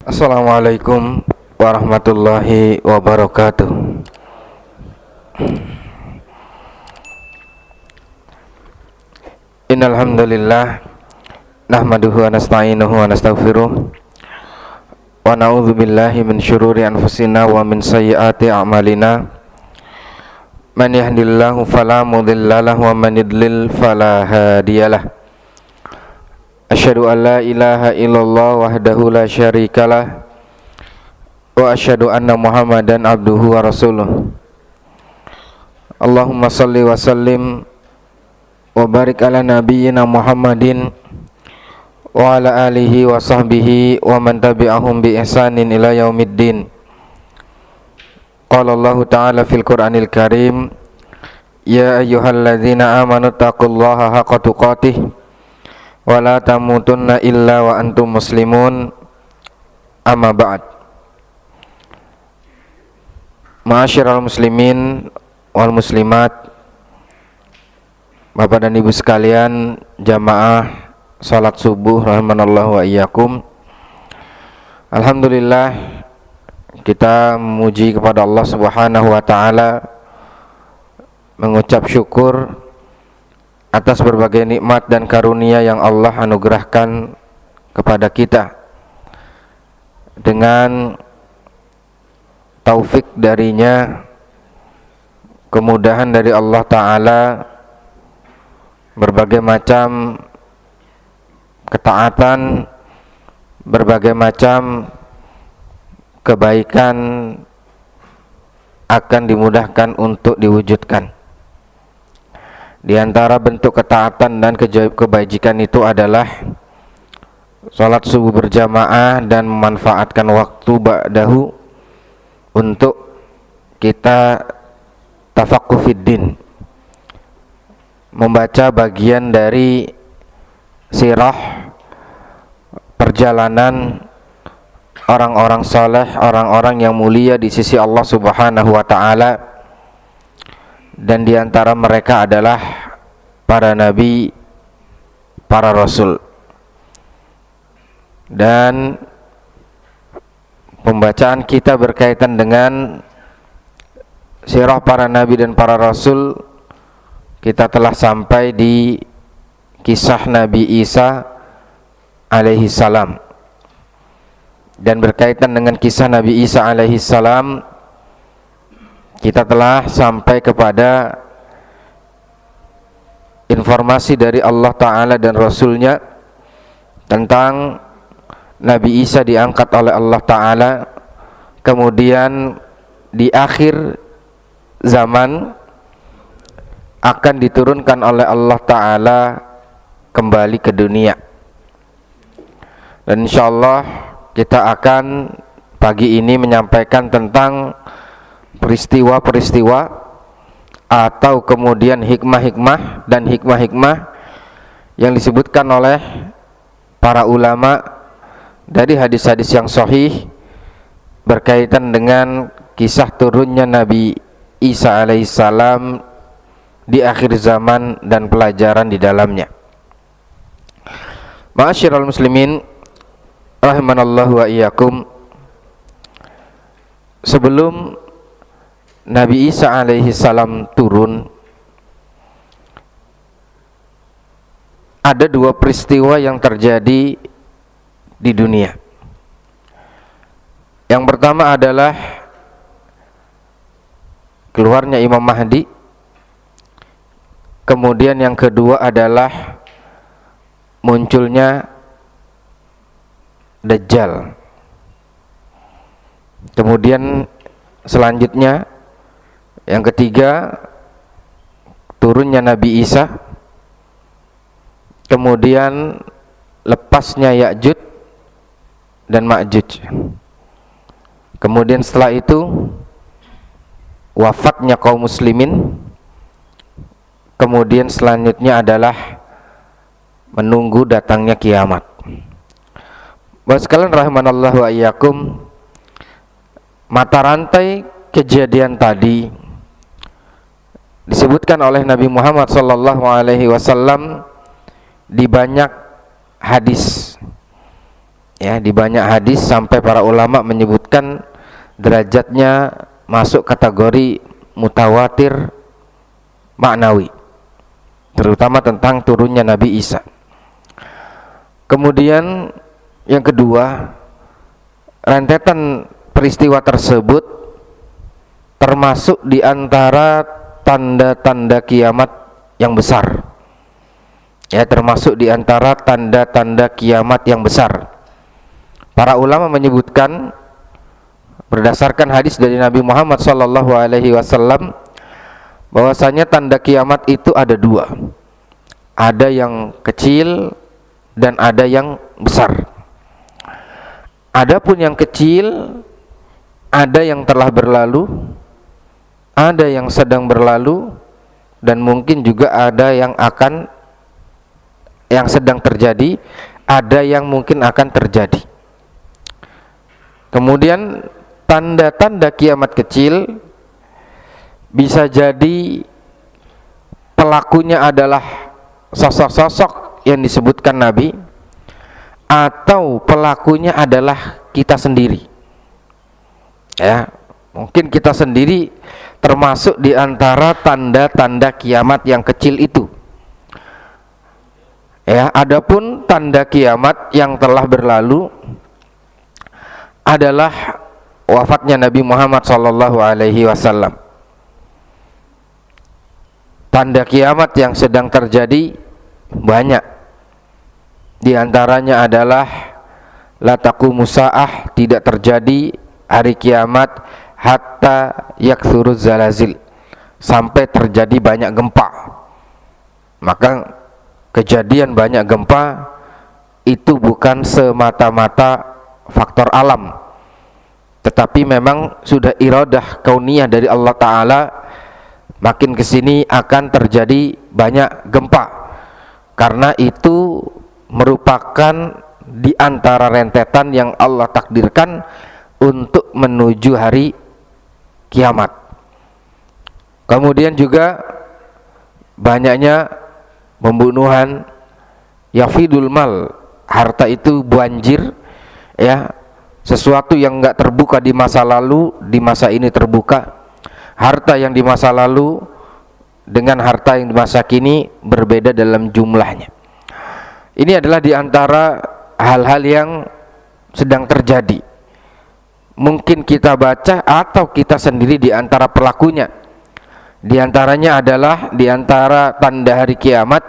Assalamualaikum warahmatullahi wabarakatuh. Innal hamdalillah nahmaduhu wa nasta'inuhu wa nastaghfiruh wa na'udzu billahi min syururi anfusina wa min sayyiati a'malina. Man yahdihillahu fala mudhillalah wa man yudlil fala hadiyalah. Asyhadu an la ilaha illallah wahdahu la syarikalah wa asyhadu anna Muhammadan abduhu wa rasuluh. Allahumma salli wa sallim wa barik ala nabiyyina Muhammadin wa ala alihi wa sahbihi wa man tabi'ahum bi ihsanin ila yaumiddin. Qala Allah ta'ala fil Qur'anil Karim, ya ayyuhalladzina amanu taqullaha haqqa tuqatih wa la tamutunna illa wa antum muslimun. Amma ba'd. Ma'asyiral muslimin wal muslimat, Bapak dan Ibu sekalian, jamaah salat subuh rahimanallahu wa iyyakum. Alhamdulillah, kita memuji kepada Allah Subhanahu wa taala, mengucap syukur atas berbagai nikmat dan karunia yang Allah anugerahkan kepada kita. Dengan taufik darinya, kemudahan dari Allah Ta'ala, berbagai macam ketaatan, berbagai macam kebaikan akan dimudahkan untuk diwujudkan. Di antara bentuk ketaatan dan kebajikan itu adalah salat subuh berjamaah dan memanfaatkan waktu ba'dahu untuk kita tafaqquh fid din, membaca bagian dari sirah perjalanan orang-orang saleh, orang-orang yang mulia di sisi Allah Subhanahu wa taala. Dan di antara mereka adalah para nabi, para rasul. Dan pembacaan kita berkaitan dengan sirah para nabi dan para rasul, kita telah sampai di kisah Nabi Isa alaihi salam. Dan berkaitan dengan kisah Nabi Isa alaihi salam, kita telah sampai kepada informasi dari Allah Ta'ala dan Rasulnya tentang Nabi Isa diangkat oleh Allah Ta'ala, kemudian di akhir zaman akan diturunkan oleh Allah Ta'ala kembali ke dunia. Dan insyaallah kita akan pagi ini menyampaikan tentang peristiwa-peristiwa atau kemudian hikmah-hikmah dan hikmah-hikmah yang disebutkan oleh para ulama dari hadis-hadis yang sahih berkaitan dengan kisah turunnya Nabi Isa alaihissalam di akhir zaman dan pelajaran di dalamnya. Ma'asyiral muslimin rahimanallahu wa iyyakum. Sebelum Nabi Isa alaihi salam turun, ada dua peristiwa yang terjadi di dunia. Yang pertama adalah keluarnya Imam Mahdi. Kemudian yang kedua adalah munculnya Dajjal. Kemudian selanjutnya yang ketiga, turunnya Nabi Isa. Kemudian lepasnya Ya'juj dan Ma'juj. Kemudian setelah itu wafatnya kaum muslimin. Kemudian selanjutnya adalah menunggu datangnya kiamat. Bapak sekalian rahimanallahu wa iyyakum, mata rantai kejadian tadi disebutkan oleh Nabi Muhammad sallallahu alaihi wasallam di banyak hadis. Ya, di banyak hadis sampai para ulama menyebutkan derajatnya masuk kategori mutawatir maknawi, terutama tentang turunnya Nabi Isa. Kemudian yang kedua, rentetan peristiwa tersebut termasuk di antara tanda-tanda kiamat yang besar. Ya, termasuk di antara tanda-tanda kiamat yang besar. Para ulama menyebutkan berdasarkan hadis dari Nabi Muhammad SAW bahwasanya tanda kiamat itu ada dua. Ada yang kecil dan ada yang besar. Adapun yang kecil, ada yang telah berlalu, ada yang sedang berlalu, dan mungkin juga ada yang sedang terjadi, ada yang mungkin akan terjadi. Kemudian tanda-tanda kiamat kecil bisa jadi pelakunya adalah sosok-sosok yang disebutkan Nabi, atau pelakunya adalah kita sendiri. Ya, mungkin kita sendiri termasuk di antara tanda-tanda kiamat yang kecil itu. Ya, adapun tanda kiamat yang telah berlalu adalah wafatnya Nabi Muhammad SAW. Tanda kiamat yang sedang terjadi banyak. Di antaranya adalah la taqumu sa'ah, tidak terjadi hari kiamat hatta yakthuruz zalazil, sampai terjadi banyak gempa. Maka kejadian banyak gempa itu bukan semata-mata faktor alam, tetapi memang sudah iradah kauniyah dari Allah Ta'ala. Makin kesini akan terjadi banyak gempa, karena itu merupakan di antara rentetan yang Allah takdirkan untuk menuju hari kiamat. Kemudian juga banyaknya pembunuhan, yafidul mal, harta itu banjir. Ya, sesuatu yang enggak terbuka di masa lalu, di masa ini terbuka. Harta yang di masa lalu dengan harta yang di masa kini berbeda dalam jumlahnya. Ini adalah di antara hal-hal yang sedang terjadi. Mungkin kita baca atau kita sendiri di antara pelakunya. Di antaranya adalah di antara tanda hari kiamat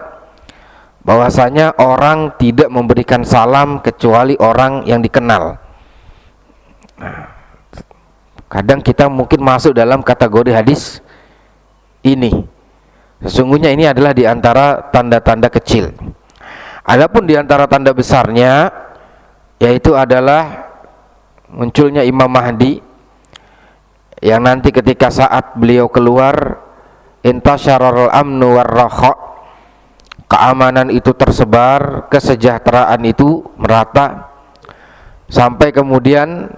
bahwasanya orang tidak memberikan salam kecuali orang yang dikenal. Kadang kita mungkin masuk dalam kategori hadis ini. Sesungguhnya ini adalah di antara tanda-tanda kecil. Adapun di antara tanda besarnya, yaitu adalah munculnya Imam Mahdi, yang nanti ketika saat beliau keluar, intasyarul amnu warraha, keamanan itu tersebar, kesejahteraan itu merata, sampai kemudian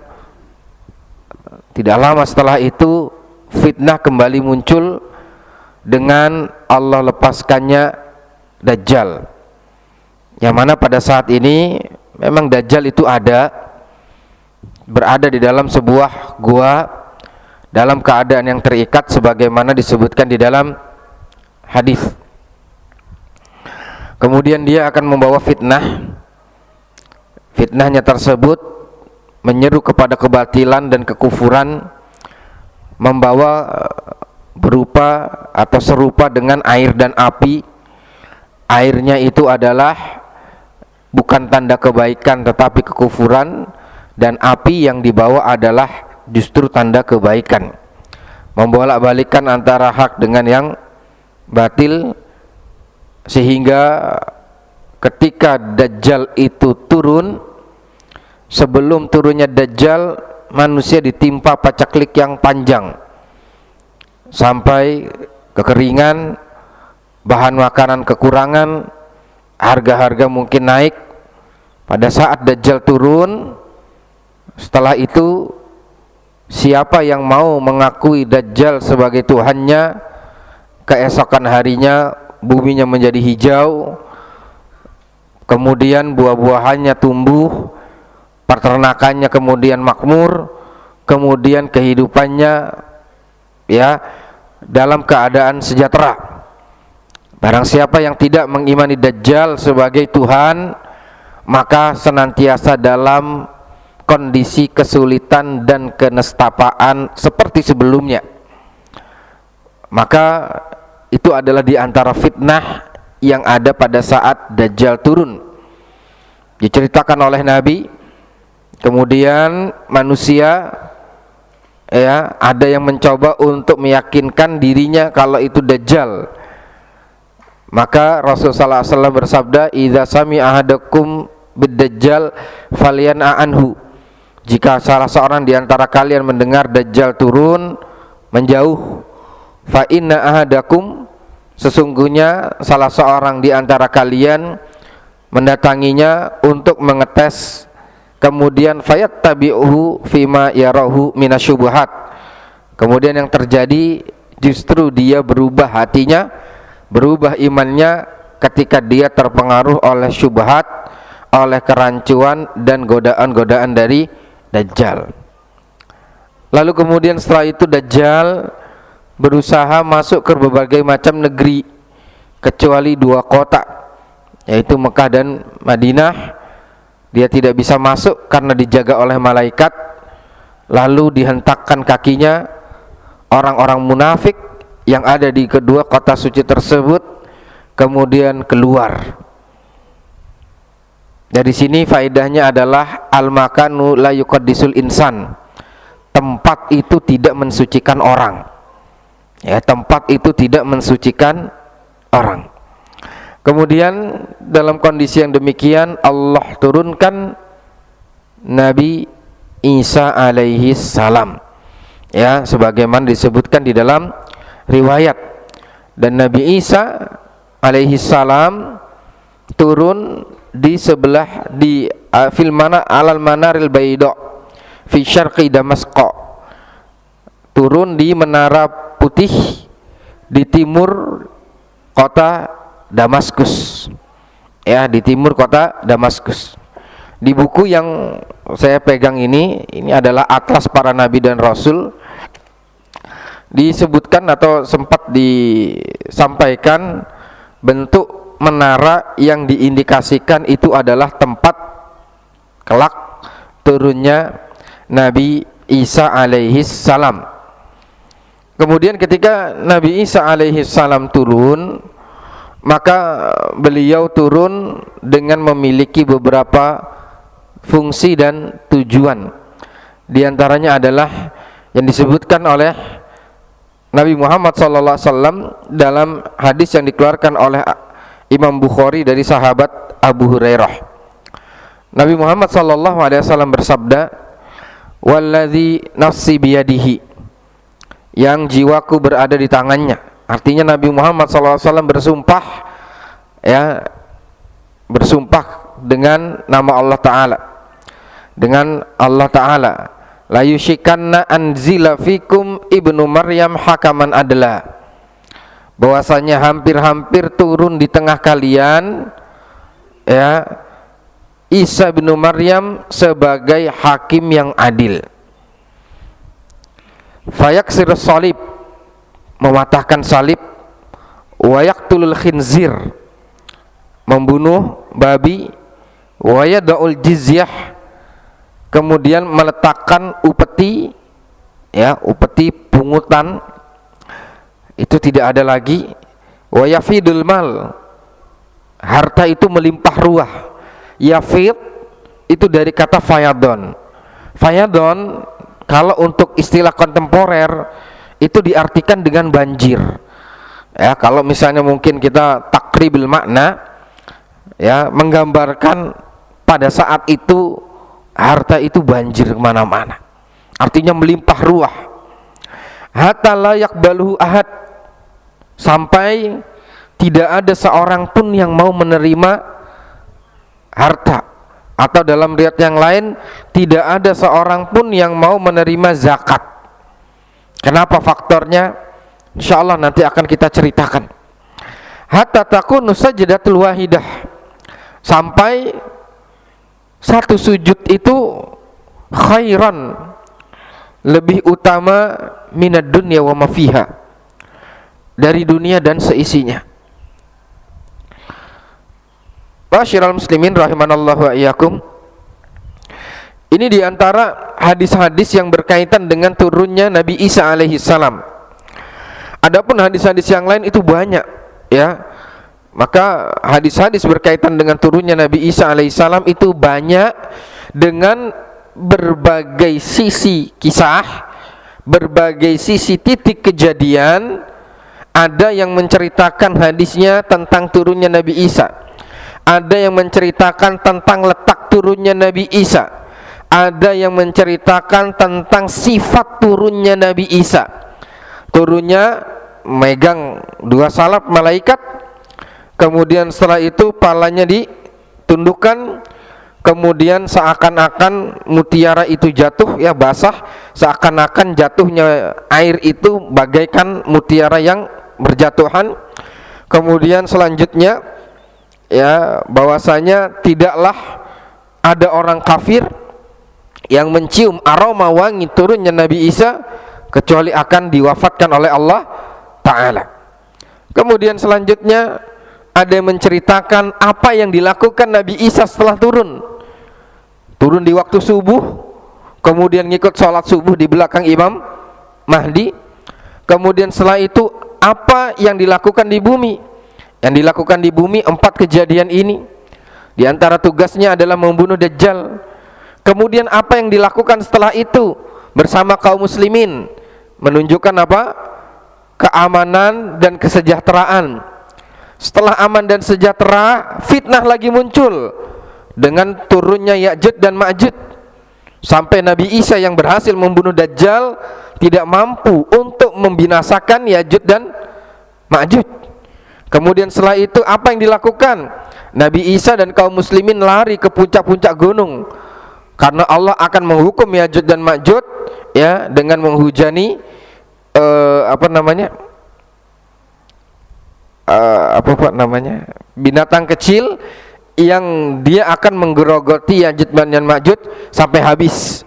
tidak lama setelah itu fitnah kembali muncul dengan Allah lepaskannya Dajjal, yang mana pada saat ini memang Dajjal itu berada di dalam sebuah gua dalam keadaan yang terikat sebagaimana disebutkan di dalam hadis. Kemudian dia akan membawa fitnah. Fitnahnya tersebut menyeru kepada kebatilan dan kekufuran, membawa berupa atau serupa dengan air dan api. Airnya itu adalah bukan tanda kebaikan tetapi kekufuran, dan api yang dibawa adalah justru tanda kebaikan, membolak-balikan antara hak dengan yang batil, sehingga ketika Dajjal itu turun, sebelum turunnya Dajjal, manusia ditimpa pacaklik yang panjang sampai kekeringan, bahan makanan kekurangan, harga-harga mungkin naik. Pada saat Dajjal turun, setelah itu siapa yang mau mengakui Dajjal sebagai Tuhannya, keesokan harinya buminya menjadi hijau, kemudian buah-buahannya tumbuh, peternakannya kemudian makmur, kemudian kehidupannya ya dalam keadaan sejahtera. Barang siapa yang tidak mengimani Dajjal sebagai Tuhan, maka senantiasa dalam kondisi kesulitan dan kenestapaan seperti sebelumnya. Maka itu adalah di antara fitnah yang ada pada saat Dajjal turun. Diceritakan oleh Nabi, kemudian manusia ya ada yang mencoba untuk meyakinkan dirinya kalau itu Dajjal. Maka Rasulullah SAW bersabda, "Idza sami ahadakum bid-dajjal falyan'a anhu." Jika salah seorang di antara kalian mendengar Dajjal turun, menjauh. Fa inna ahadakum, sesungguhnya salah seorang di antara kalian mendatanginya untuk mengetes, kemudian fayattabi'uhu fima yarahu minasyubuhat. Kemudian yang terjadi justru dia berubah hatinya, berubah imannya ketika dia terpengaruh oleh syubhat, oleh kerancuan dan godaan-godaan dari Dajjal. Lalu kemudian setelah itu Dajjal berusaha masuk ke berbagai macam negeri kecuali 2 kota, yaitu Mekah dan Madinah. Dia tidak bisa masuk karena dijaga oleh malaikat. Lalu dihentakkan kakinya orang-orang munafik yang ada di kedua kota suci tersebut, kemudian keluar. Dari sini faedahnya adalah al-makanu la yuqaddisul insan. Tempat itu tidak mensucikan orang. Ya, tempat itu tidak mensucikan orang. Kemudian dalam kondisi yang demikian Allah turunkan Nabi Isa alaihi salam. Ya, sebagaimana disebutkan di dalam riwayat. Dan Nabi Isa alaihi salam turun di sebelah di fil mana alal manaril bayda fi syarqi Damasq. Turun di menara putih di timur kota Damaskus. Ya, di timur kota Damaskus. Di buku yang saya pegang ini adalah Atlas Para Nabi dan Rasul. Disebutkan atau sempat disampaikan bentuk menara yang diindikasikan itu adalah tempat kelak turunnya Nabi Isa alaihi salam. Kemudian ketika Nabi Isa alaihi salam turun, maka beliau turun dengan memiliki beberapa fungsi dan tujuan. Di antaranya adalah yang disebutkan oleh Nabi Muhammad SAW dalam hadis yang dikeluarkan oleh Imam Bukhari dari sahabat Abu Hurairah. Nabi Muhammad SAW bersabda, "Walladzi nafsi biyadihi," yang jiwaku berada di tangannya. Artinya Nabi Muhammad SAW bersumpah, ya, bersumpah dengan nama Allah Ta'ala, dengan Allah Ta'ala, la yushikanna anzila fikum ibnu Maryam hakaman adla, bahwasanya hampir-hampir turun di tengah kalian, ya, Isa bin Maryam sebagai hakim yang adil. Fayaksir salib, mematahkan salib, wa yaqtulul khinzir, membunuh babi, wa yada'ul jizyah, kemudian meletakkan upeti, ya, upeti pungutan itu tidak ada lagi. Wa yafidul mal, harta itu melimpah ruah. Yafid itu dari kata fayadon. Fayadon kalau untuk istilah kontemporer itu diartikan dengan banjir. Ya, kalau misalnya mungkin kita takribil makna, ya, menggambarkan pada saat itu harta itu banjir kemana-mana, artinya melimpah ruah. Hatta la yaqbaluhu ahad, sampai tidak ada seorang pun yang mau menerima harta, atau dalam riwayat yang lain tidak ada seorang pun yang mau menerima zakat. Kenapa faktornya? Insyaallah nanti akan kita ceritakan. Hatta takunu sajdatul wahidah, sampai satu sujud itu khairan, lebih utama minad dunya wa ma fiha, dari dunia dan seisinya. Masyiral muslimin rahimanallahu wa iyyakum. Ini diantara hadis-hadis yang berkaitan dengan turunnya Nabi Isa alaihi salam. Adapun hadis-hadis yang lain itu banyak, ya. Maka hadis-hadis berkaitan dengan turunnya Nabi Isa alaihi salam itu banyak dengan berbagai sisi kisah, berbagai sisi titik kejadian. Ada yang menceritakan hadisnya tentang turunnya Nabi Isa, ada yang menceritakan tentang letak turunnya Nabi Isa, ada yang menceritakan tentang sifat turunnya Nabi Isa. Turunnya megang dua salap malaikat, kemudian setelah itu palanya ditundukkan, kemudian seakan-akan mutiara itu jatuh, ya basah, seakan-akan jatuhnya air itu bagaikan mutiara yang berjatuhan. Kemudian selanjutnya, ya, bahwasanya tidaklah ada orang kafir yang mencium aroma wangi turunnya Nabi Isa kecuali akan diwafatkan oleh Allah Ta'ala. Kemudian selanjutnya ada yang menceritakan apa yang dilakukan Nabi Isa setelah turun di waktu subuh, kemudian ngikut sholat subuh di belakang Imam Mahdi. Kemudian setelah itu apa yang dilakukan di bumi. Yang dilakukan di bumi 4 kejadian ini. Di antara tugasnya adalah membunuh Dajjal. Kemudian apa yang dilakukan setelah itu bersama kaum muslimin, menunjukkan apa? Keamanan dan kesejahteraan. Setelah aman dan sejahtera, fitnah lagi muncul dengan turunnya Ya'juj dan Ma'juj, sampai Nabi Isa yang berhasil membunuh Dajjal tidak mampu untuk membinasakan Ya'juj dan Ma'juj. Kemudian setelah itu apa yang dilakukan? Nabi Isa dan kaum muslimin lari ke puncak-puncak gunung, karena Allah akan menghukum Ya'juj dan Ma'juj, ya, dengan menghujani binatang kecil yang dia akan menggerogoti Ya'juj dan Ma'juj sampai habis.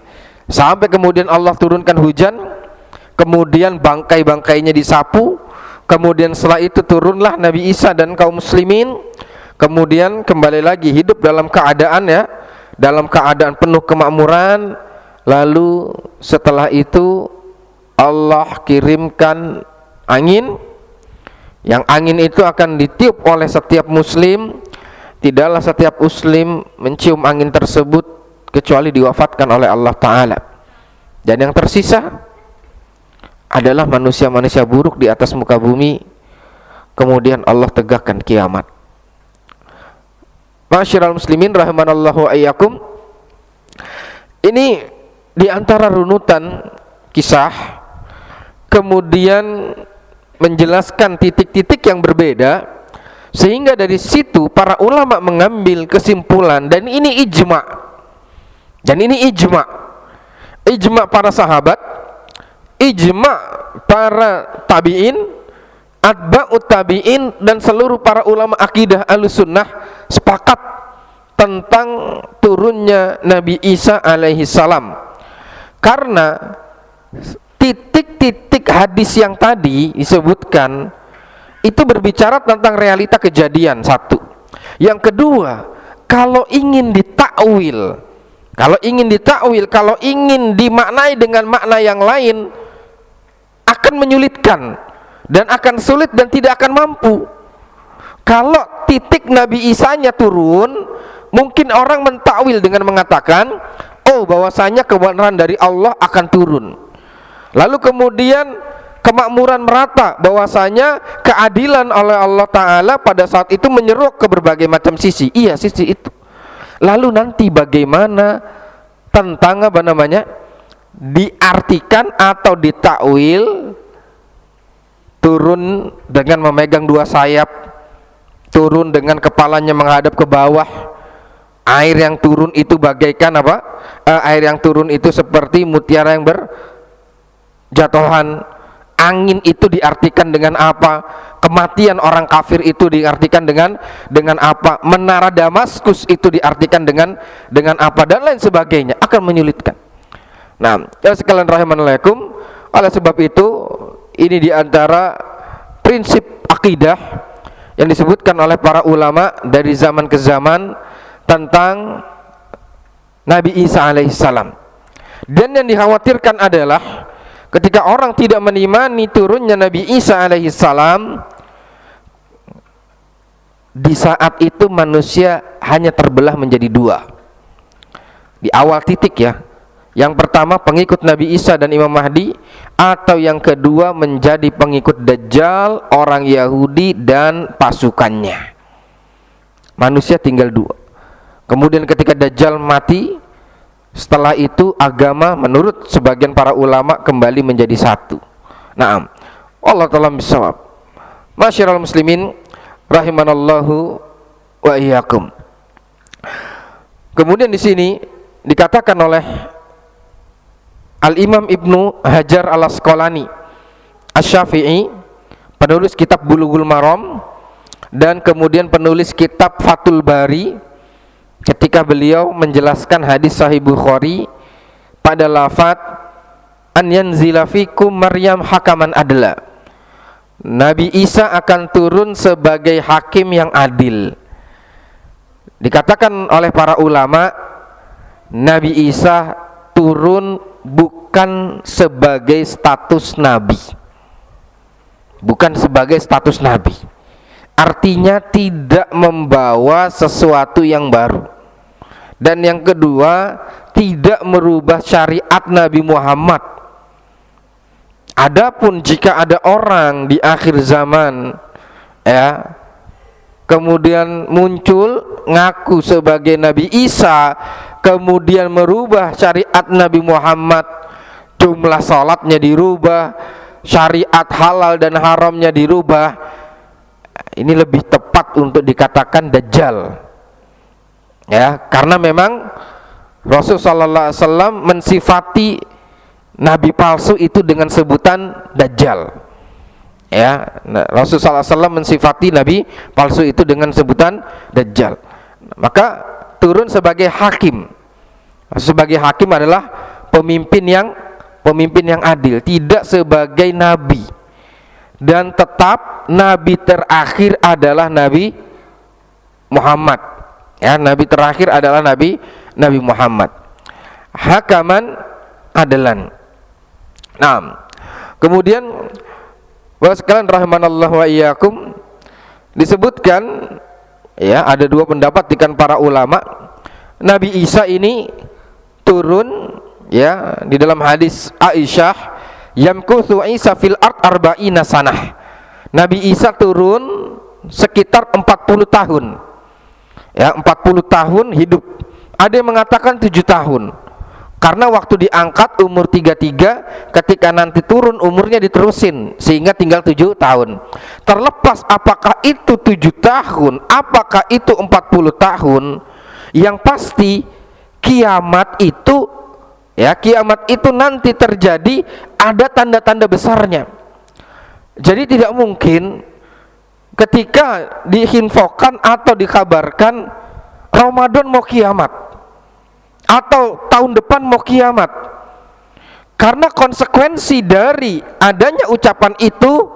Sampai kemudian Allah turunkan hujan, kemudian bangkai-bangkainya disapu. Kemudian setelah itu turunlah Nabi Isa dan kaum muslimin, kemudian kembali lagi hidup dalam keadaan, ya, dalam keadaan penuh kemakmuran. Lalu setelah itu Allah kirimkan angin, yang angin itu akan ditiup oleh setiap muslim. Tidaklah setiap muslim mencium angin tersebut kecuali diwafatkan oleh Allah Ta'ala. Dan yang tersisa adalah manusia-manusia buruk di atas muka bumi. Kemudian Allah tegakkan kiamat. Masyiral muslimin rahimanallahu ayyakum. Ini diantara runutan kisah, kemudian menjelaskan titik-titik yang berbeda, sehingga dari situ para ulama mengambil kesimpulan, dan ini ijma'. Dan ini ijma'. Ijma' para sahabat, ijma' para tabi'in, atba'ut tabi'in, dan seluruh para ulama akidah Ahlussunnah sepakat tentang turunnya Nabi Isa alaihi salam. Karena titik-titik hadis yang tadi disebutkan itu berbicara tentang realita kejadian, satu. Yang kedua, kalau ingin ditakwil, kalau ingin dimaknai dengan makna yang lain, akan menyulitkan dan akan sulit dan tidak akan mampu. Kalau titik Nabi Isa-nya turun, mungkin orang mentakwil dengan mengatakan, oh, bahwasanya kebenaran dari Allah akan turun. Lalu kemudian kemakmuran merata, bahwasanya keadilan oleh Allah Ta'ala pada saat itu menyerok ke berbagai macam sisi. Iya, sisi itu. Lalu nanti bagaimana tentang diartikan atau ditakwil turun dengan memegang dua sayap, turun dengan kepalanya menghadap ke bawah, air yang turun itu bagaikan air yang turun itu seperti mutiara yang berjatuhan, angin itu diartikan dengan apa, kematian orang kafir itu diartikan dengan apa, menara Damaskus itu diartikan dengan apa, dan lain sebagainya, akan menyulitkan. Nah, ya sekalian rahimanallahum, oleh sebab itu ini diantara prinsip akidah yang disebutkan oleh para ulama dari zaman ke zaman tentang Nabi Isa alaihissalam. Dan yang dikhawatirkan adalah ketika orang tidak mengimani turunnya Nabi Isa alaihissalam, di saat itu manusia hanya terbelah menjadi dua. Di awal titik ya, yang pertama pengikut Nabi Isa dan Imam Mahdi, atau yang kedua menjadi pengikut Dajjal, orang Yahudi dan pasukannya. Manusia tinggal dua. Kemudian ketika Dajjal mati, setelah itu agama menurut sebagian para ulama kembali menjadi satu. Naam, Allah ta'ala bisawab. Masyiral muslimin rahimanallahu wa iyyakum. Kemudian di sini dikatakan oleh Al-Imam Ibnu Hajar Al-Asqalani Asy-Syafi'i, penulis kitab Bulughul Maram dan kemudian penulis kitab Fathul Bari, ketika beliau menjelaskan hadis Sahih Bukhari pada lafaz an yanzila fikum Maryam hakaman adla, Nabi Isa akan turun sebagai hakim yang adil. Dikatakan oleh para ulama, Nabi Isa turun bukan sebagai status nabi, bukan sebagai status nabi, artinya tidak membawa sesuatu yang baru. Dan yang kedua, tidak merubah syariat Nabi Muhammad. Adapun jika ada orang di akhir zaman ya, kemudian muncul ngaku sebagai Nabi Isa, kemudian merubah syariat Nabi Muhammad, jumlah salatnya dirubah, syariat halal dan haramnya dirubah, ini lebih tepat untuk dikatakan Dajjal ya, karena memang Rasulullah SAW mensifati Nabi palsu itu dengan sebutan Dajjal ya. Rasulullah SAW mensifati Nabi palsu itu dengan sebutan Dajjal. Maka turun sebagai hakim. Sebagai hakim adalah pemimpin yang adil, tidak sebagai nabi. Dan tetap nabi terakhir adalah Nabi Muhammad. Ya, nabi terakhir adalah Nabi Muhammad. Hakaman adalan. Nah, kemudian Bapak sekalian rahimanallahu wa iyyakum, disebutkan ya, ada dua pendapat di kalangan para ulama. Nabi Isa ini turun ya, di dalam hadis Aisyah, yamkuthu Isa fil ard arba'ina sanah. Nabi Isa turun sekitar 40 tahun. Ya, 40 tahun hidup. Ada yang mengatakan 7 tahun. Karena waktu diangkat umur 33, ketika nanti turun umurnya diterusin sehingga tinggal 7 tahun. Terlepas apakah itu 7 tahun, apakah itu 40 tahun, yang pasti kiamat itu ya, kiamat itu nanti terjadi, ada tanda-tanda besarnya. Jadi tidak mungkin ketika diinfokan atau dikabarkan Ramadan mau kiamat atau tahun depan mau kiamat, karena konsekuensi dari adanya ucapan itu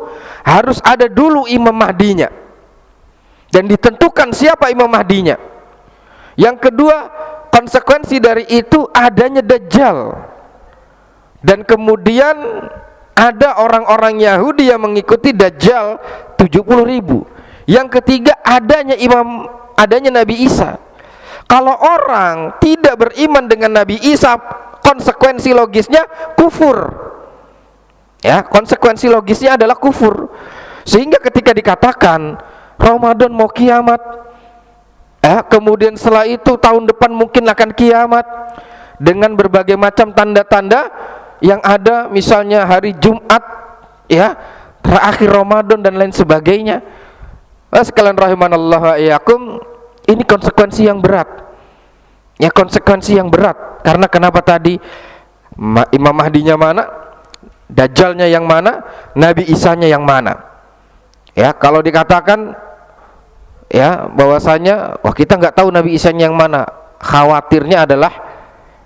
harus ada dulu Imam Mahdinya dan ditentukan siapa Imam Mahdinya. Yang kedua, konsekuensi dari itu adanya Dajjal, dan kemudian ada orang-orang Yahudi yang mengikuti Dajjal 70.000. Yang ketiga, adanya Nabi Isa. Kalau orang tidak beriman dengan Nabi Isa, konsekuensi logisnya kufur. Ya, konsekuensi logisnya adalah kufur. Sehingga ketika dikatakan Ramadan mau kiamat, kemudian setelah itu tahun depan mungkin akan kiamat dengan berbagai macam tanda-tanda yang ada, misalnya hari Jumat ya, terakhir Ramadan dan lain sebagainya. Sekalian rahimanallah wa iyyakum, ini konsekuensi yang berat. Ya, konsekuensi yang berat. Karena kenapa tadi? Imam Mahdinya mana? Dajjalnya yang mana, Nabi Isanya yang mana. Ya, kalau dikatakan ya bahwasanya wah kita nggak tahu Nabi Isanya yang mana, khawatirnya adalah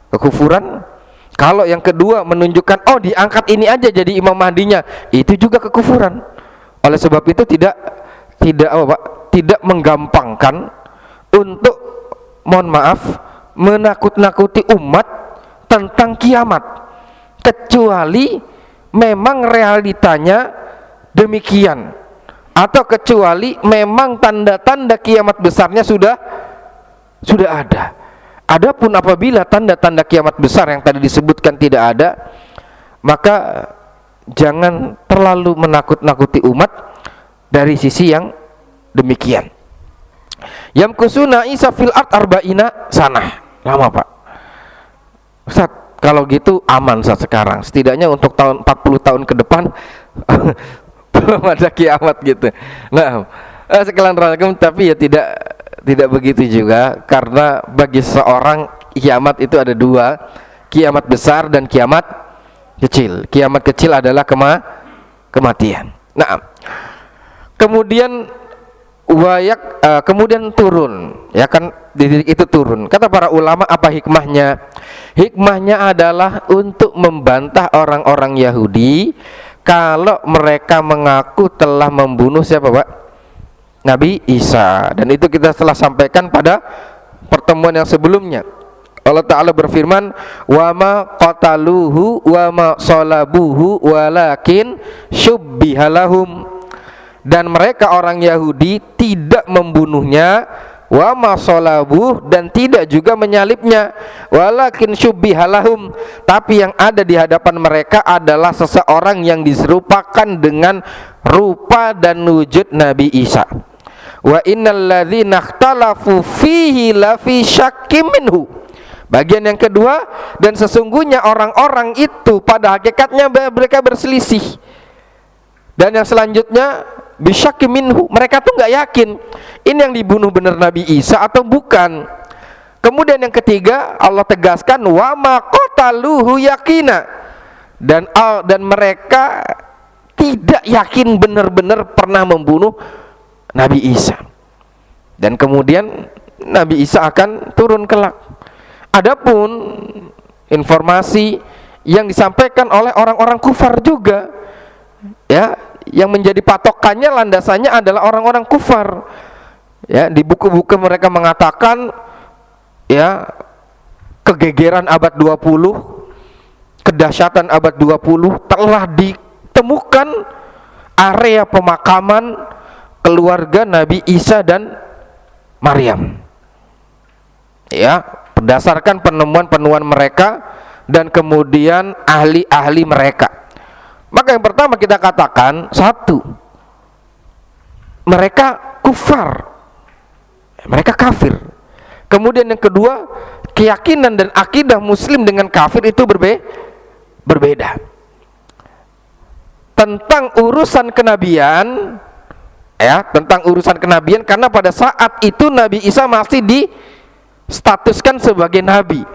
kekufuran. Kalau yang kedua menunjukkan oh diangkat ini aja jadi Imam Mahdinya, itu juga kekufuran. Oleh sebab itu tidak menggampangkan untuk, mohon maaf, menakut-nakuti umat tentang kiamat, kecuali memang realitanya demikian, atau kecuali memang tanda-tanda kiamat besarnya sudah ada. Adapun apabila tanda-tanda kiamat besar yang tadi disebutkan tidak ada, maka jangan terlalu menakut-nakuti umat dari sisi yang demikian. Yamkusuna Isa fil ard arba'ina sanah. Lama Pak Ustaz, kalau gitu aman saat sekarang. Setidaknya untuk tahun 40 tahun ke depan belum ada kiamat gitu. Nah, sekalian rangkum, tapi ya tidak begitu juga, karena bagi seorang kiamat itu ada dua, kiamat besar dan kiamat kecil. Kiamat kecil adalah kematian. Nah, kemudian kemudian turun, ya kan, itu turun. Kata para ulama, apa hikmahnya? Hikmahnya adalah untuk membantah orang-orang Yahudi kalau mereka mengaku telah membunuh siapa Pak? Nabi Isa. Dan itu kita telah sampaikan pada pertemuan yang sebelumnya. Allah Ta'ala berfirman, wa ma qataluhu wa ma salabuhu walakin syubbihalahum. Dan mereka orang Yahudi tidak membunuhnya, wa ma salabuh, dan tidak juga menyalibnya, walakin syubbihalahum, tapi yang ada di hadapan mereka adalah seseorang yang diserupakan dengan rupa dan wujud Nabi Isa. Wa innal ladzina ikhtalafu fihi lafi syakkim minhu. Bagian yang kedua, dan sesungguhnya orang-orang itu pada hakikatnya mereka berselisih. Dan yang selanjutnya, bisyakkim minhu, mereka tuh nggak yakin ini yang dibunuh benar Nabi Isa atau bukan. Kemudian yang ketiga, Allah tegaskan wa ma qataluhu yakina, dan mereka tidak yakin benar-benar pernah membunuh Nabi Isa. Dan kemudian Nabi Isa akan turun kelak. Adapun informasi yang disampaikan oleh orang-orang kufar juga, ya, yang menjadi patokannya, landasannya adalah orang-orang kufar. Ya, di buku-buku mereka mengatakan, ya, kegegeran abad 20, kedahsyatan abad 20 telah ditemukan area pemakaman keluarga Nabi Isa dan Maryam. Ya, berdasarkan penemuan-penemuan mereka dan kemudian ahli-ahli mereka. Maka yang pertama kita katakan, satu, mereka kufar, mereka kafir. Kemudian yang kedua, keyakinan dan akidah muslim dengan kafir itu berbeda. Tentang urusan kenabian, ya, tentang urusan kenabian, karena pada saat itu Nabi Isa masih distatuskan sebagai nabi,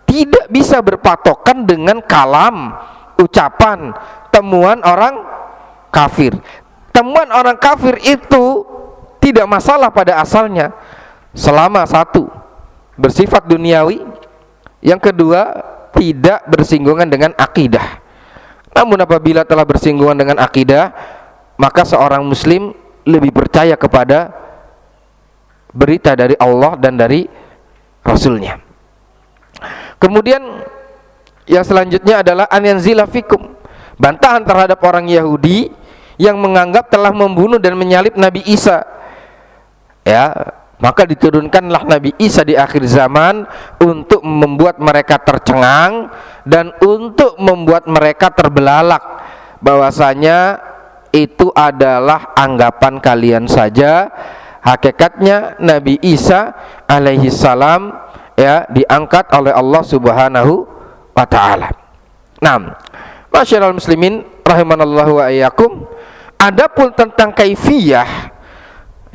tidak bisa berpatokan dengan kalam, ucapan, temuan orang kafir. Temuan orang kafir itu tidak masalah pada asalnya, selama satu, bersifat duniawi, yang kedua, tidak bersinggungan dengan akidah. Namun apabila telah bersinggungan dengan akidah, maka seorang muslim lebih percaya kepada berita dari Allah dan dari Rasulnya. Kemudian yang selanjutnya adalah an yanzila fikum, bantahan terhadap orang Yahudi yang menganggap telah membunuh dan menyalib Nabi Isa. Ya, maka diturunkanlah Nabi Isa di akhir zaman untuk membuat mereka tercengang dan untuk membuat mereka terbelalak bahwasanya itu adalah anggapan kalian saja. Hakikatnya Nabi Isa alaihi salam, ya, diangkat oleh Allah Subhanahu wa taala. Nah, masyaallah muslimin rahimanallahu wa iyyakum, adapun tentang kaifiyah,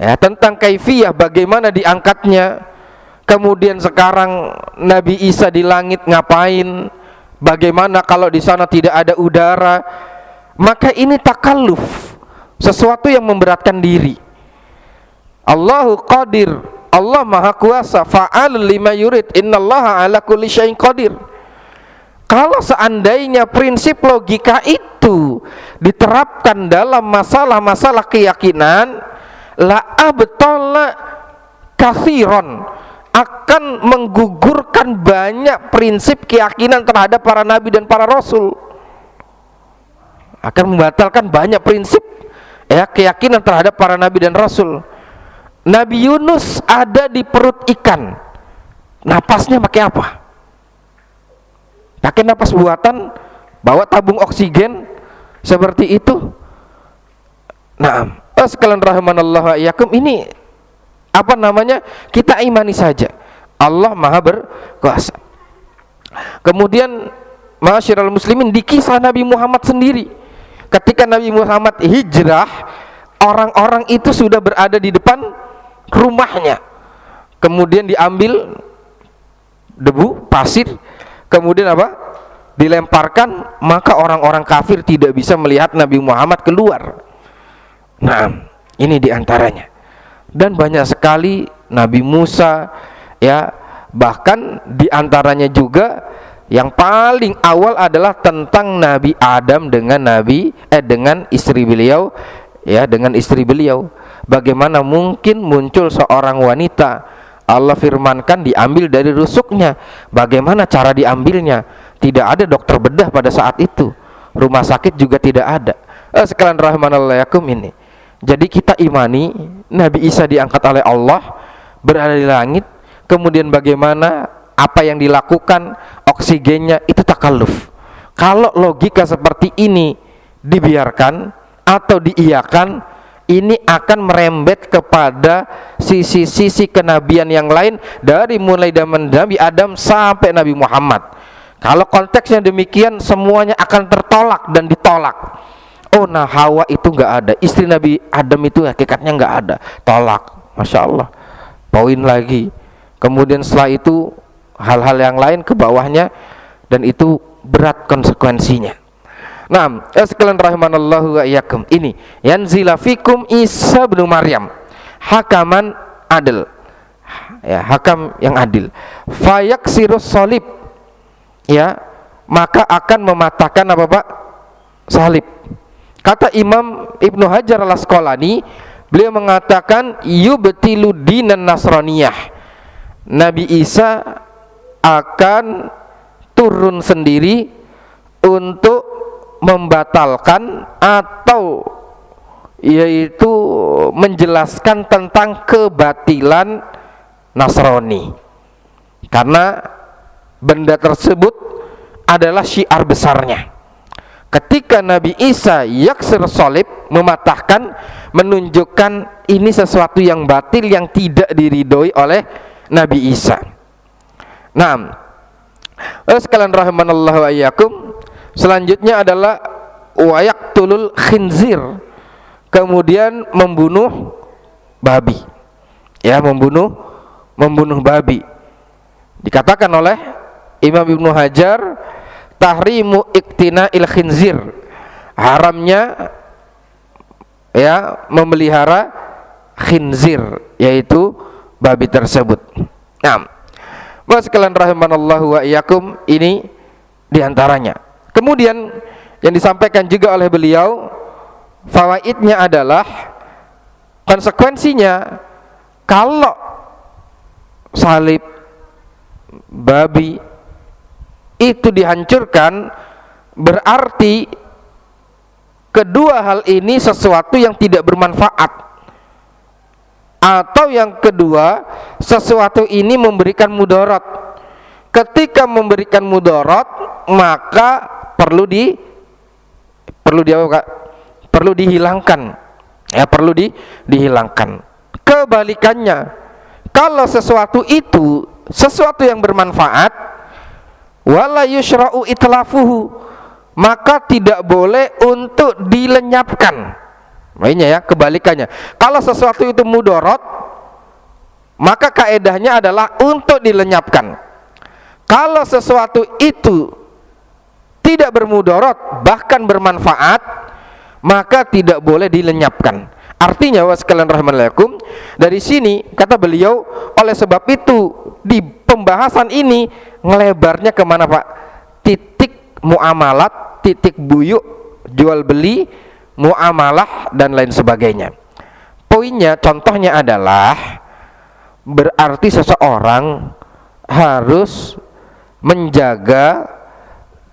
ya, tentang kaifiyah bagaimana diangkatnya, kemudian sekarang Nabi Isa di langit ngapain, Bagaimana kalau di sana tidak ada udara? Maka ini takalluf, sesuatu yang memberatkan diri. Allahu qadir, Allah maha kuasa, fa'al lima yurid, innallaha ala kulli syai'in qadir. Kalau seandainya prinsip logika itu diterapkan dalam masalah-masalah keyakinan, la abtala kathiron, akan menggugurkan banyak prinsip keyakinan terhadap para nabi dan para rasul, akan membatalkan banyak prinsip ya keyakinan terhadap para nabi dan rasul. Nabi Yunus ada di perut ikan, napasnya pakai apa? Pakai napas buatan, bawa tabung oksigen seperti itu. Nah, sekalian rahimanallah wa iyyakum, ini apa namanya, kita imani saja Allah maha berkuasa. Kemudian ma'asyiral muslimin, di kisah Nabi Muhammad sendiri, ketika Nabi Muhammad hijrah, orang-orang itu sudah berada di depan rumahnya, kemudian diambil debu, pasir, kemudian apa? Dilemparkan, maka orang-orang kafir tidak bisa melihat Nabi Muhammad keluar. Nah, ini diantaranya. Dan banyak sekali Nabi Musa, ya, bahkan diantaranya juga yang paling awal adalah tentang Nabi Adam dengan dengan istri beliau, ya, dengan istri beliau. Bagaimana mungkin muncul seorang wanita, Allah firmankan diambil dari rusuknya. Bagaimana cara diambilnya? Tidak ada dokter bedah pada saat itu, rumah sakit juga tidak ada. Sekalian rahimanallahu ini. Jadi kita imani Nabi Isa diangkat oleh Allah, berada di langit. Kemudian bagaimana apa yang dilakukan, oksigennya, itu takalluf. Kalau logika seperti ini dibiarkan atau diiyakan, ini akan merembet kepada sisi-sisi kenabian yang lain, dari mulai zaman Nabi Adam sampai Nabi Muhammad. Kalau konteksnya demikian, semuanya akan tertolak dan ditolak. Oh, nah Hawa itu nggak ada, istri Nabi Adam itu hakikatnya nggak ada, tolak. Masya Allah, poin lagi. Kemudian setelah itu hal-hal yang lain ke bawahnya, dan itu berat konsekuensinya. Nah, sekalian rahimanallahu wa iyyakum, ini yanzila fikum Isa bin Maryam hakaman adil, ya, hakam yang adil, fayaksirus salib, ya, maka akan mematahkan apa Pak? Salib. Kata Imam Ibnu Hajar al-Asqalani, beliau mengatakan yubtilu dinan nasraniyah, Nabi Isa akan turun sendiri untuk membatalkan atau yaitu menjelaskan tentang kebatilan Nasrani, karena benda tersebut adalah syiar besarnya. Ketika Nabi Isa yaksir salib, mematahkan, menunjukkan ini sesuatu yang batil, yang tidak diridhoi oleh Nabi Isa. Nah, sekalian rahimanallahu wa iyyakum, selanjutnya adalah wayaqtulul khinzir, kemudian membunuh babi, ya, membunuh babi. Dikatakan oleh Imam Ibnu Hajar, tahrimu iktina'il khinzir, haramnya, ya, memelihara khinzir, yaitu babi tersebut. Nah, sekalian rahimanallahu wa iyyakum, ini diantaranya. Kemudian yang disampaikan juga oleh beliau, fawaidnya adalah konsekuensinya, kalau salib babi itu dihancurkan, berarti kedua hal ini sesuatu yang tidak bermanfaat, atau yang kedua, sesuatu ini memberikan mudarat. Ketika memberikan mudarat, maka perlu dihilangkan, ya, perlu dihilangkan. Kebalikannya, kalau sesuatu itu sesuatu yang bermanfaat, wala yushra'u itlafuhu, maka tidak boleh untuk dilenyapkan. Mainnya, ya, kebalikannya. Kalau sesuatu itu mudarat, maka kaedahnya adalah untuk dilenyapkan. Kalau sesuatu itu tidak bermudarat bahkan bermanfaat, maka tidak boleh dilenyapkan. Artinya sekalian rahimanallakum, dari sini kata beliau, oleh sebab itu di pembahasan ini ngelebarnya kemana Pak? Titik muamalat, titik buyuk, jual beli, muamalah dan lain sebagainya. Poinnya, contohnya adalah berarti seseorang harus menjaga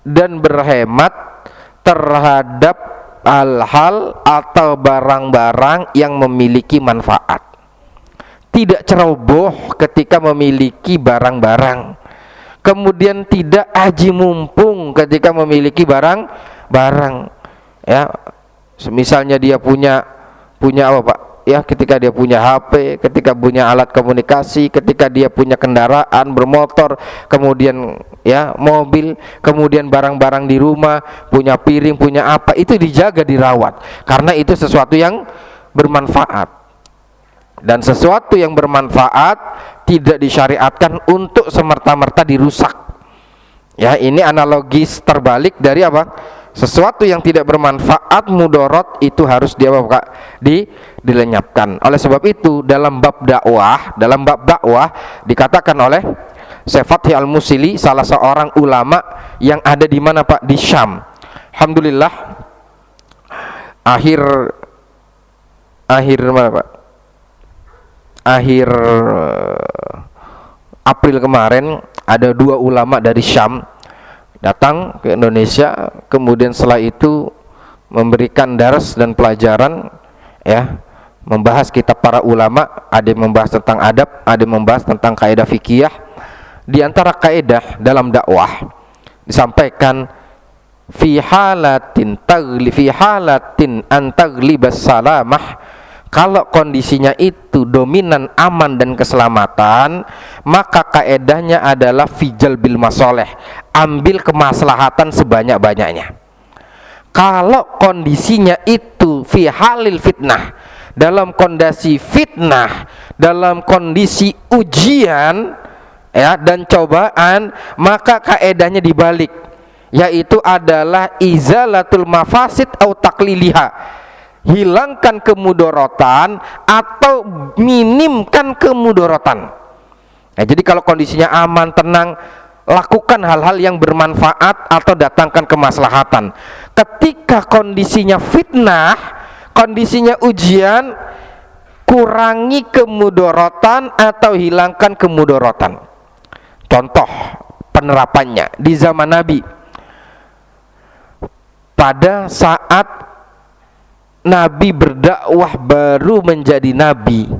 dan berhemat terhadap hal-hal atau barang-barang yang memiliki manfaat. Tidak ceroboh ketika memiliki barang-barang, kemudian tidak aji mumpung ketika memiliki barang-barang. Ya, misalnya dia punya apa Pak? Ya, ketika dia punya HP, ketika punya alat komunikasi, ketika dia punya kendaraan bermotor, kemudian ya mobil, kemudian barang-barang di rumah, punya piring, punya apa, itu dijaga, dirawat, karena itu sesuatu yang bermanfaat. Dan sesuatu yang bermanfaat tidak disyariatkan untuk semerta-merta dirusak. Ya, ini analogis terbalik dari apa? Sesuatu yang tidak bermanfaat, mudarat, itu harus dilenyapkan. Oleh sebab itu dalam bab dakwah dikatakan oleh Syekh Fathi Al-Musili, salah seorang ulama yang ada di mana Pak? Di Syam. Alhamdulillah akhir mana Pak? Akhir April kemarin ada 2 ulama dari Syam datang ke Indonesia, kemudian setelah itu memberikan dars dan pelajaran, ya, membahas kitab para ulama. Ada yang membahas tentang adab, ada yang membahas tentang kaidah fikih. Di antara kaidah dalam dakwah disampaikan fi halatin an taglibas salamah, kalau kondisinya itu dominan aman dan keselamatan, maka kaedahnya adalah fijal bil masoleh, ambil kemaslahatan sebanyak-banyaknya. Kalau kondisinya itu fi halil fitnah, dalam kondisi fitnah, dalam kondisi ujian, ya, dan cobaan, maka kaedahnya dibalik, yaitu adalah izalatul mafasid au takliliha, hilangkan kemudaratan atau minimkan kemudaratan. Nah, jadi kalau kondisinya aman, tenang, lakukan hal-hal yang bermanfaat atau datangkan kemaslahatan. Ketika kondisinya fitnah, kondisinya ujian, kurangi kemudaratan atau hilangkan kemudaratan. Contoh penerapannya di zaman Nabi, pada saat Nabi berdakwah baru menjadi nabi,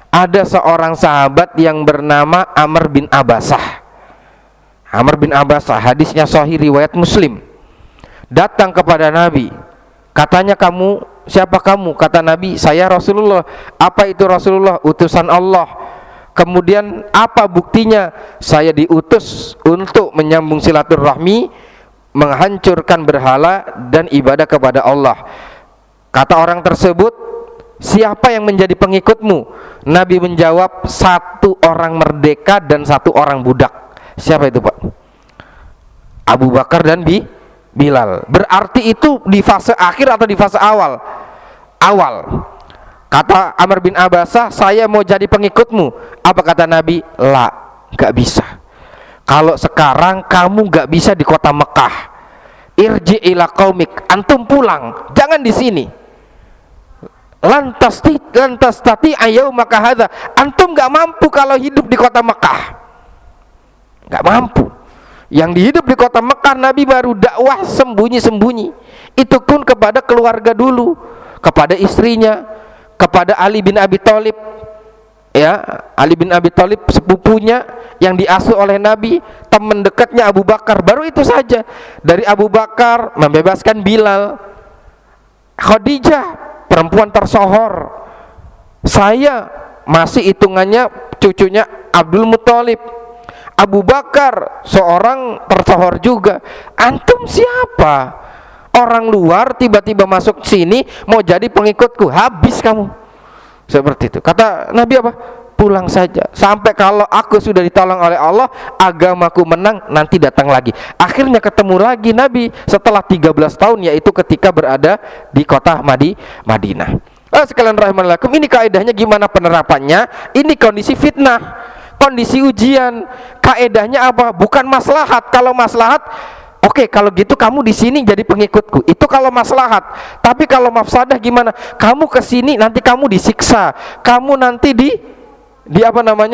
ada seorang sahabat yang bernama Amr bin Abasah. Amr bin Abasah, hadisnya sahih riwayat Muslim, datang kepada Nabi. Katanya, kamu siapa kamu? Kata Nabi, saya Rasulullah. Apa itu Rasulullah? Utusan Allah. Kemudian apa buktinya? Saya diutus untuk menyambung silaturahmi, menghancurkan berhala dan ibadah kepada Allah. Kata orang tersebut, siapa yang menjadi pengikutmu? Nabi menjawab, 1 orang merdeka dan 1 orang budak. Siapa itu Pak? Abu Bakar dan Bilal. Berarti itu di fase akhir atau di fase awal? Awal. Kata Amr bin Abasah, saya mau jadi pengikutmu. Apa kata Nabi? La, gak bisa. Kalau sekarang kamu gak bisa di kota Mekah, irji ila qaumik, antum pulang, jangan di sini. Lantas tati ayau maka hadza, antum gak mampu kalau hidup di kota Mekah, gak mampu. Yang dihidup di kota Mekah, Nabi baru dakwah sembunyi-sembunyi, itu pun kepada keluarga dulu, kepada istrinya, kepada Ali bin Abi Thalib, ya, Ali bin Abi Thalib sepupunya yang diasuh oleh Nabi, teman dekatnya Abu Bakar, baru itu saja. Dari Abu Bakar membebaskan Bilal, Khadijah perempuan tersohor, saya masih hitungannya cucunya Abdul Muthalib, Abu Bakar seorang tersohor juga. Antum siapa? Orang luar tiba-tiba masuk sini mau jadi pengikutku, habis kamu. Seperti itu. Kata Nabi apa? pulang saja. Sampai kalau aku sudah ditolong oleh Allah, agamaku menang, nanti datang lagi. Akhirnya ketemu lagi Nabi setelah 13 tahun, yaitu ketika berada di kota Madinah. Sekalian rahimakumullah, ini kaedahnya gimana penerapannya? Ini kondisi fitnah, kondisi ujian. Kaedahnya apa? Bukan maslahat. Kalau maslahat, oke, kalau gitu kamu di sini jadi pengikutku. Itu kalau maslahat. Tapi kalau mafsadah gimana? Kamu ke sini nanti kamu disiksa. Kamu nanti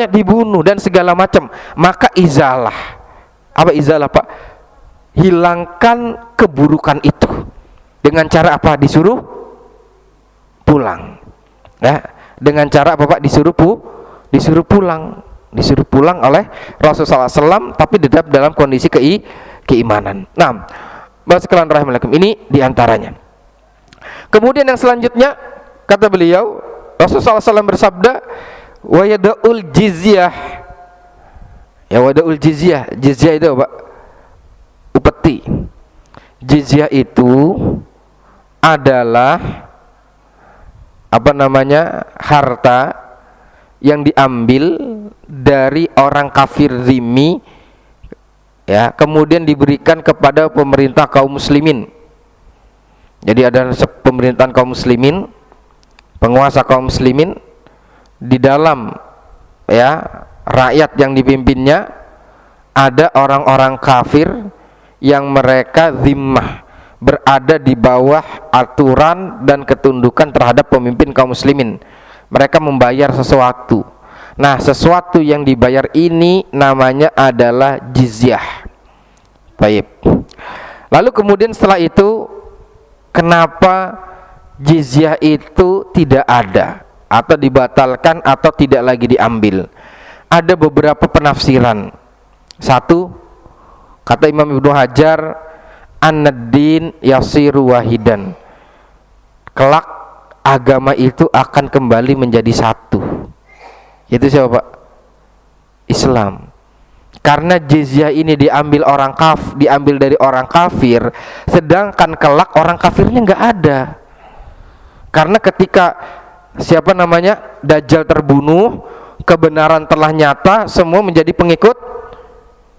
dibunuh dan segala macam. Maka izalah. Apa izalah, Pak? Hilangkan keburukan itu. Dengan cara apa? Disuruh pulang. Ya, dengan cara apa, Pak? Disuruh pulang. Disuruh pulang oleh Rasulullah SAW, tapi tetap dalam kondisi keimanan. Nah, sekalian rahimakumullah, ini diantaranya. Kemudian yang selanjutnya, kata beliau, Rasulullah SAW bersabda, wa yada'ul jizyah. Ya, wada'ul jizyah. Jizyah itu apa? Upeti. Jizyah itu adalah harta yang diambil dari orang kafir zimmi, ya, kemudian diberikan kepada pemerintah kaum muslimin. Jadi ada pemerintahan kaum muslimin, penguasa kaum muslimin, di dalam, ya, rakyat yang dipimpinnya ada orang-orang kafir yang mereka zimmah, berada di bawah aturan dan ketundukan terhadap pemimpin kaum muslimin. Mereka membayar sesuatu. Nah, sesuatu yang dibayar ini namanya adalah jizyah. Baik. Lalu kemudian setelah itu, kenapa jizyah itu tidak ada atau dibatalkan atau tidak lagi diambil? Ada beberapa penafsiran. Satu, kata Imam Ibnu Hajar, an-din yasiru wahidan. Kelak agama itu akan kembali menjadi satu. Itu siapa, Pak? Islam. Karena jizyah ini diambil dari orang kafir, sedangkan kelak orang kafirnya nggak ada. Karena ketika Dajjal terbunuh, kebenaran telah nyata, semua menjadi pengikut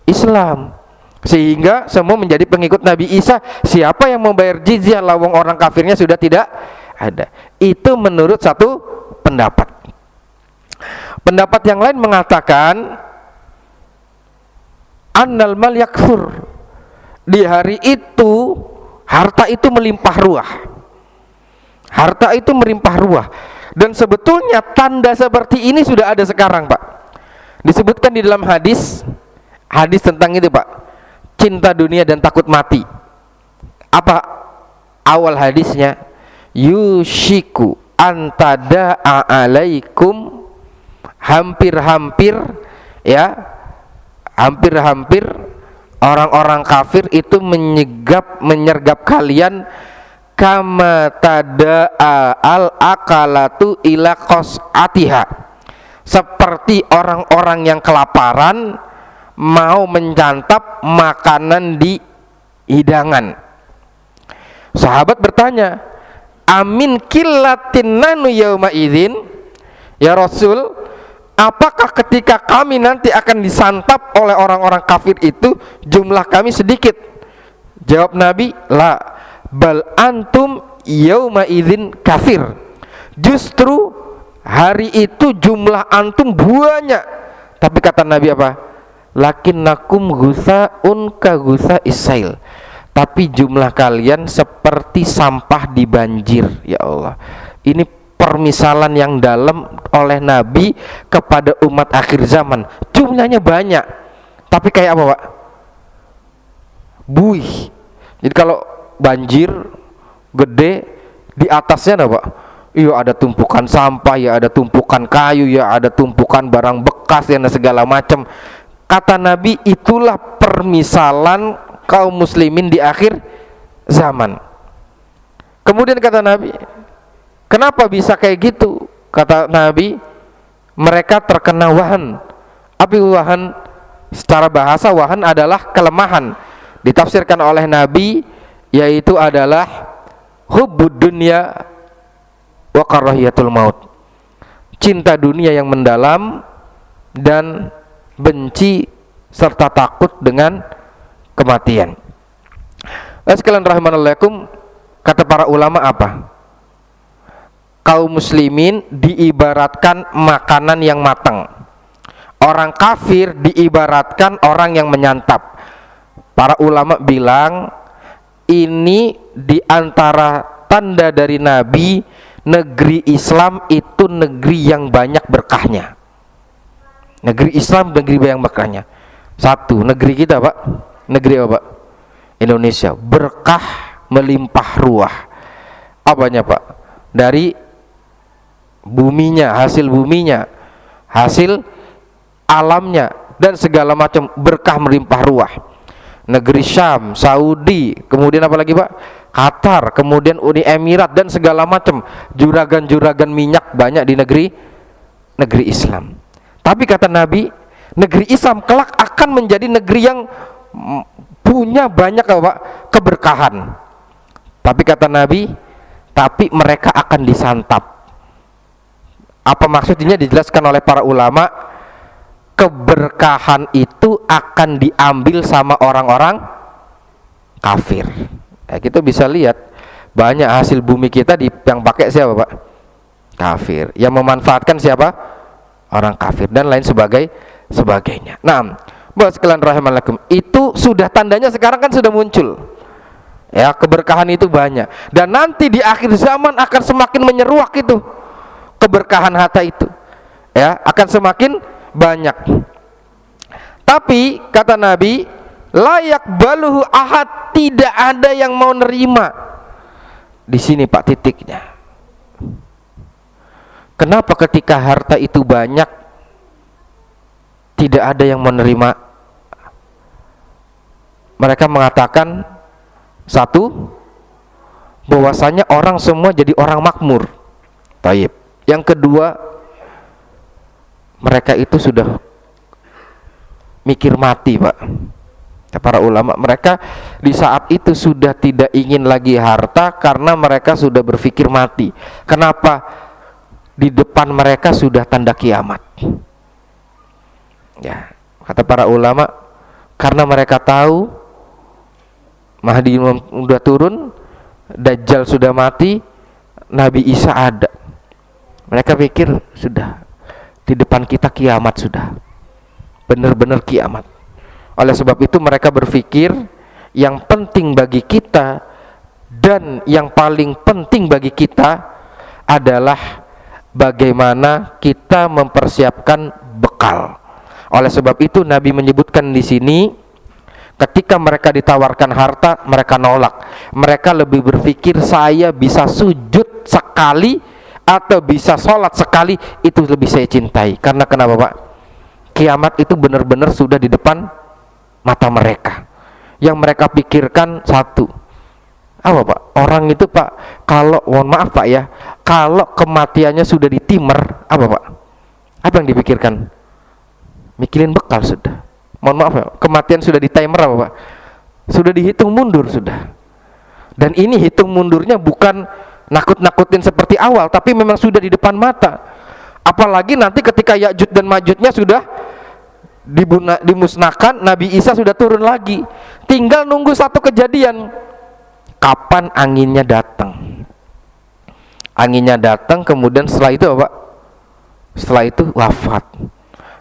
Islam. Sehingga semua menjadi pengikut Nabi Isa. Siapa yang membayar jizyah, lawang orang kafirnya sudah tidak ada. Itu menurut satu pendapat. Pendapat yang lain mengatakan annal mal yakfur. Di hari itu harta itu melimpah ruah. Harta itu melimpah ruah. Dan sebetulnya tanda seperti ini sudah ada sekarang, Pak. Disebutkan di dalam hadis tentang itu, Pak. Cinta dunia dan takut mati. Apa awal hadisnya? Yushiku antada'a alaikum, hampir-hampir orang-orang kafir itu menyergap kalian kama tada'a al-akalatu ila qas'atiha, seperti orang-orang yang kelaparan mau mencantap makanan di hidangan. Sahabat bertanya, amin killatin nanu yauma idzin, ya Rasul, apakah ketika kami nanti akan disantap oleh orang-orang kafir itu jumlah kami sedikit? Jawab Nabi, la bal antum yauma idzin kafir. Justru hari itu jumlah antum banyak. Tapi kata Nabi apa? Lakinnakum ghusaun ka ghusa isail. Tapi jumlah kalian seperti sampah di banjir. Ya Allah, ini permisalan yang dalam oleh Nabi kepada umat akhir zaman. Jumlahnya banyak, tapi kayak apa, Pak? Buih. Jadi kalau banjir gede, di atasnya apa, Pak? Iya, ada tumpukan sampah, ya ada tumpukan kayu, ya ada tumpukan barang bekas dan segala macam. Kata Nabi, itulah permisalan kaum muslimin di akhir zaman. Kemudian kata Nabi, kenapa bisa kayak gitu? Kata Nabi, mereka terkena wahan. Apa wahan? Secara bahasa wahan adalah kelemahan. Ditafsirkan oleh Nabi, yaitu adalah hubbud dunya wa karahiyatul maut. cinta dunia yang mendalam, dan benci serta takut dengan kematian. Sekalian rahimanallahu, kata para ulama apa? Kaum muslimin diibaratkan makanan yang matang, orang kafir diibaratkan orang yang menyantap. Para ulama bilang ini diantara tanda dari Nabi, negeri Islam itu negeri yang banyak berkahnya. Negeri Islam negeri yang berkahnya. Satu, negeri kita Pak, negeri apa Pak? Indonesia, berkah melimpah ruah. Apanya Pak? Dari buminya, hasil buminya, hasil alamnya, dan segala macam berkah melimpah ruah. Negeri Syam, Saudi, kemudian apa lagi Pak? Qatar, kemudian Uni Emirat, dan segala macam juragan-juragan minyak banyak di negeri Islam. Tapi kata Nabi, negeri Islam kelak akan menjadi negeri yang punya banyak apa Pak? Keberkahan. Tapi kata Nabi, tapi mereka akan disantap. Apa maksudnya? Dijelaskan oleh para ulama, keberkahan itu akan diambil sama orang-orang kafir. Ya, kita bisa lihat banyak hasil bumi kita yang pakai siapa Pak? Kafir. Yang memanfaatkan siapa? Orang kafir, dan lain sebagainya. Nah, buat sekalian rahimallakum, itu sudah tandanya sekarang kan sudah muncul. Ya, keberkahan itu banyak, dan nanti di akhir zaman akan semakin menyeruak itu keberkahan harta itu. Ya, akan semakin banyak. Tapi kata Nabi, layak baluhu ahad, tidak ada yang mau nerima. Di sini Pak titiknya. Kenapa ketika harta itu banyak tidak ada yang menerima? Mereka mengatakan satu, bahwasanya orang semua jadi orang makmur. Taib. Yang kedua, mereka itu sudah mikir mati Pak. Para ulama, mereka di saat itu sudah tidak ingin lagi harta karena mereka sudah berpikir mati. Kenapa? Di depan mereka sudah tanda kiamat. Ya, kata para ulama, karena mereka tahu Mahdi sudah turun, Dajjal sudah mati, Nabi Isa ada. Mereka pikir sudah di depan kita kiamat, sudah benar-benar kiamat. Oleh sebab itu mereka berpikir yang penting bagi kita dan yang paling penting bagi kita adalah bagaimana kita mempersiapkan bekal. Oleh sebab itu Nabi menyebutkan di sini, ketika mereka ditawarkan harta, mereka nolak. Mereka lebih berpikir, saya bisa sujud sekali atau bisa sholat sekali, itu lebih saya cintai. Karena kenapa Pak? Kiamat itu benar-benar sudah di depan mata mereka. Yang mereka pikirkan satu, apa Pak? Orang itu Pak, kalau mohon maaf Pak ya, kalau kematiannya sudah di timer, apa Pak? Apa yang dipikirkan? Mikirin bekal sudah. Mohon maaf ya, kematian sudah di timer apa Pak? Sudah dihitung mundur sudah. Dan ini hitung mundurnya bukan nakut-nakutin seperti awal, tapi memang sudah di depan mata. Apalagi nanti ketika Ya'juj dan Ma'jujnya sudah dimusnahkan, Nabi Isa sudah turun lagi. Tinggal nunggu satu kejadian, kapan anginnya datang. Anginnya datang, kemudian setelah itu apa? Setelah itu wafat.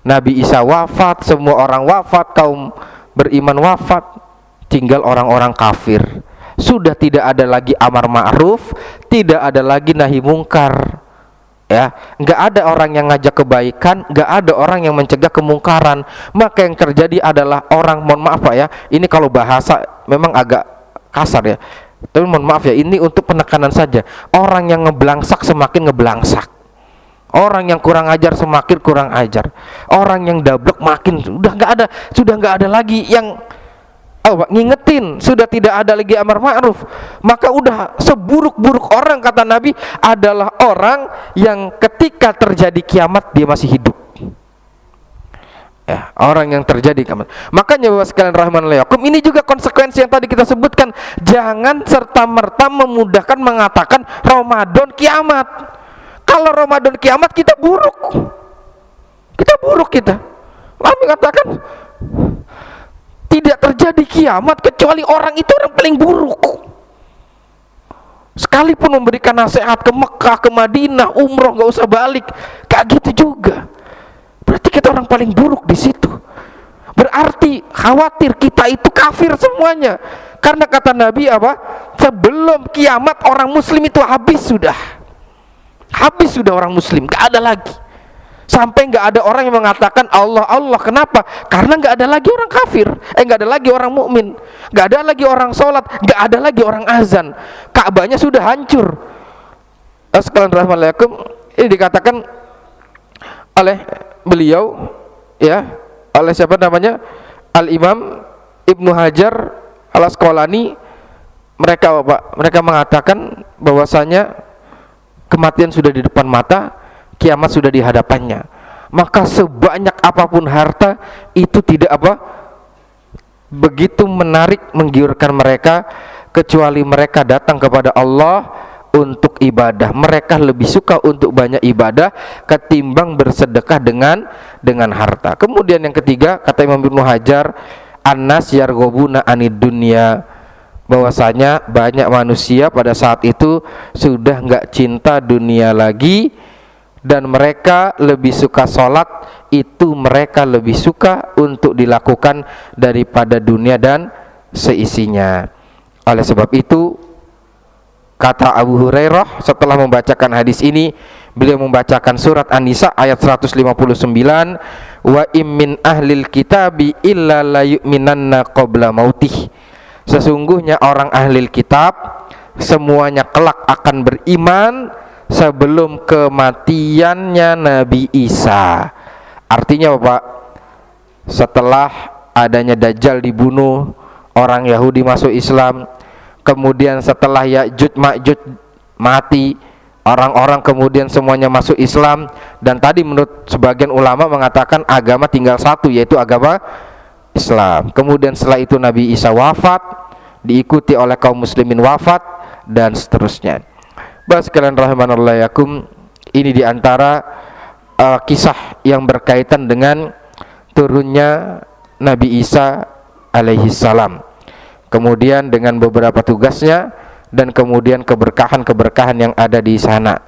Nabi Isa wafat, semua orang wafat, kaum beriman wafat, tinggal orang-orang kafir. Sudah tidak ada lagi amar ma'ruf, tidak ada lagi nahi mungkar. Ya, nggak ada orang yang ngajak kebaikan, nggak ada orang yang mencegah kemungkaran. Maka yang terjadi adalah orang, mohon maaf Pak ya, ini kalau bahasa memang agak kasar ya, tapi mohon maaf ya, ini untuk penekanan saja. Orang yang ngeblangsak semakin ngeblangsak, orang yang kurang ajar semakin kurang ajar, orang yang dablek makin sudah nggak ada lagi yang ngingetin, sudah tidak ada lagi amar ma'ruf. Maka udah seburuk-buruk orang, kata Nabi, adalah orang yang ketika terjadi kiamat dia masih hidup. Ya, orang yang terjadi kiamat. Makanya Bapak sekalian rahimanallahu, ini juga konsekuensi yang tadi kita sebutkan. Jangan serta-merta memudahkan mengatakan Ramadan kiamat. Kalau Ramadan kiamat kita buruk. Kita Nabi katakan tidak terjadi kiamat kecuali orang itu orang paling buruk. Sekalipun memberikan nasihat ke Mekah, ke Madinah, umroh nggak usah balik, kayak gitu juga. Berarti kita orang paling buruk di situ. Berarti khawatir kita itu kafir semuanya. Karena kata Nabi apa? Sebelum kiamat orang muslim itu habis sudah orang muslim, gak ada lagi. Sampai gak ada orang yang mengatakan Allah, Allah. Kenapa? Karena gak ada lagi orang kafir, gak ada lagi orang mukmin, gak ada lagi orang sholat, gak ada lagi orang azan. Ka'bahnya sudah hancur. Sekalian rahmatullahi, ini dikatakan oleh beliau, ya, oleh siapa namanya? Al-Imam Ibnu Hajar Al-Asqalani. Mereka mengatakan bahwasanya kematian sudah di depan mata, kiamat sudah di hadapannya. Maka sebanyak apapun harta itu tidak begitu menarik, menggiurkan mereka, kecuali mereka datang kepada Allah untuk ibadah. Mereka lebih suka untuk banyak ibadah ketimbang bersedekah dengan harta. Kemudian yang ketiga, kata Imam Ibnu Hajar, annas yarghubuna anid dunya, bahwasanya banyak manusia pada saat itu sudah enggak cinta dunia lagi, dan mereka lebih suka sholat itu mereka lebih suka untuk dilakukan daripada dunia dan seisinya. Oleh sebab itu, kata Abu Hurairah setelah membacakan hadis ini, beliau membacakan surat An-Nisa ayat 159, wa im min ahlil kitabi illa la yu'minanna qabla mautih. Sesungguhnya orang ahli kitab semuanya kelak akan beriman sebelum kematiannya Nabi Isa. Artinya Bapak, setelah adanya Dajjal dibunuh, orang Yahudi masuk Islam, kemudian setelah Ya'juj Ma'juj mati, orang-orang kemudian semuanya masuk Islam. Dan tadi menurut sebagian ulama mengatakan agama tinggal satu, yaitu agama Islam. Kemudian setelah itu Nabi Isa wafat, diikuti oleh kaum muslimin wafat, dan seterusnya. Bapak sekalian rahimanallah yakum, ini diantara kisah yang berkaitan dengan turunnya Nabi Isa alaihi salam, kemudian dengan beberapa tugasnya, dan kemudian keberkahan-keberkahan yang ada di sana,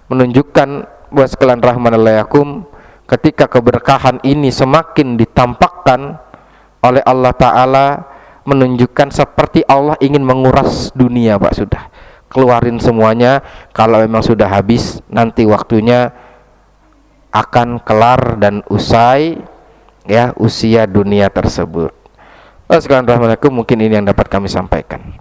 menunjukkan bahwa sekalian rahimanallah yakum, ketika keberkahan ini semakin ditampakkan oleh Allah Ta'ala, menunjukkan seperti Allah ingin menguras dunia Pak. Sudah keluarin semuanya, kalau memang sudah habis nanti waktunya akan kelar dan usai, ya, usia dunia tersebut. Assalamualaikum, mungkin ini yang dapat kami sampaikan.